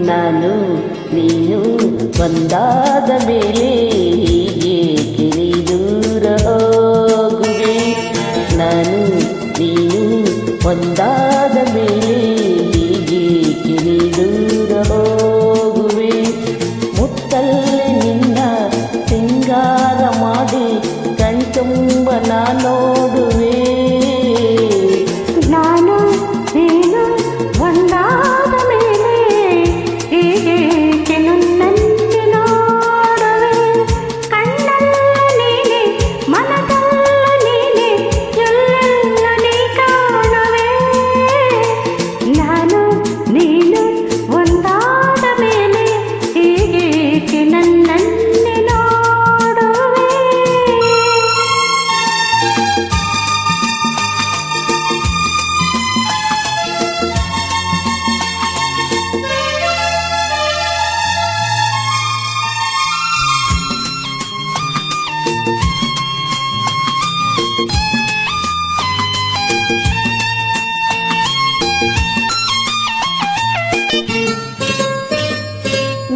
ನಾನು ನೀನು ಒಂದಾದ ಮೇಲೆ ಏಕೆ ನೀ ದೂರ ಹೋಗುವೆ. ನಾನು ನೀನು ಒಂದಾದ ಮೇಲೆ ಏಕೆ ನೀ ದೂರ ಹೋಗುವೆ. ಮುತ್ತಲ್ಲೇ ನಿನ್ನ ಸಿಂಗಾರ ಮಾಡಿ ಕಣ್ತುಂಬ ನಾ ನೋಡುವೆ. ನಾನು ನೀನು ಒಂದಾದ ಮೇಲೆ ಹೀಗೇಕೆ ನನ್ನನ್ನೇ ನೋಡುವೆ. ಕಣ್ಣಲ್ಲ ನೀನೆ ಮನದಲ್ಲ ನೀನೆ ಎಲ್ಲೆಲ್ಲ ನೀ ಕಾಣುವೆ. ನಾನು ನೀನು ಒಂದಾದ ಮೇಲೆ ಹೀಗೇಕೆ ನನ್ನನ್ನೇ ನೋಡುವೆ.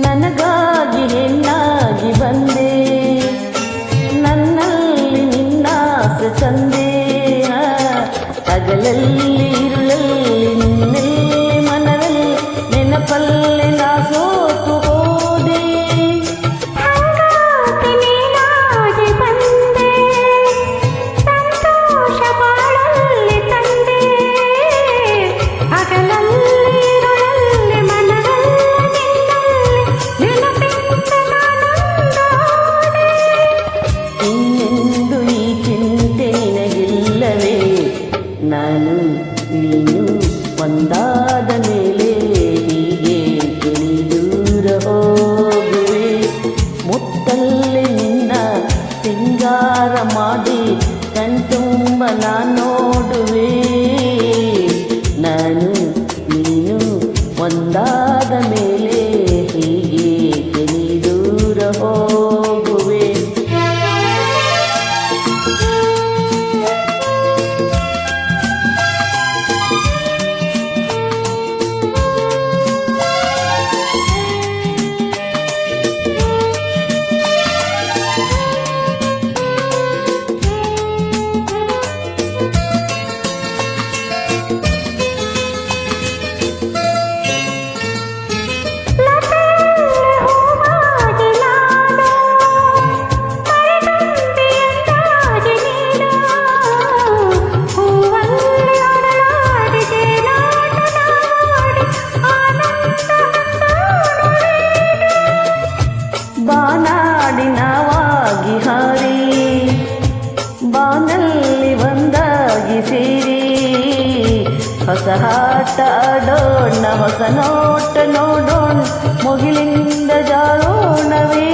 ನನಗಾಗಿ ಹೆಣ್ಣಾಗಿ ಬಂದೆ, ನನ್ನಲ್ಲಿ ನಿನ್ನಾಸೆ ತಂದೆ. ಹಗಲಲ್ಲಿ ಇರುಳಲ್ಲಿ ನಿನ್ನಲ್ಲಿ ಮನದಲ್ಲಿ ನೆನಪಲ್ಲಿ ನಾ ಸೋತು ಹೋದೆ. ಹಂಗಾಕೆ ನೀನಾಗಿ ಬಂದೆ, ಸಂತೋಷ ಬಾಳಲ್ಲಿ ತಂದೆ. ಹಗಲಲ್ಲಿ ಇರುಳಲ್ಲಿ ಮನದಲ್ಲಿ ನಿನ್ನಲ್ಲಿ ನೆನಪಿಂದ ನಾನೊಂದಾದೆ. ಇನ್ನೆಂದು ಈ ಚಿಂತೆ ನಿನಗಿಲ್ಲವೇ. ನಾನು ನೀನು ಒಂದಾದ ಮೇಲೆ ಹೀಗೇಕೆ ನೀ ದೂರ ಹೋಗುವೆ. ಮುತ್ತಲ್ಲೇ ನಿನ್ನ ಸಿಂಗಾರ ಮಾಡಿ ಕಣ್ತುಂಬ ನಾ ನೋಡುವೆ. ನಾನು ನೀನು ಒಂದಾದ ಮೇಲೆ ಹೀಗೇಕೆ ನೀ ದೂರ ಹೋಗುವೆ. ಬಾನಾಡಿ ನಾವಾಗಿ ಹಾರಿ ಬಾನಲ್ಲಿ ಒಂದಾಗಿ ಸೇರಿ ಹೊಸ ಆಟ ಆಡೋಣ, ಹೊಸ ನೋಟ ನೋಡೋಣ, ಮುಗಿಲಿಂದ ಜಾರೋಣವೇ.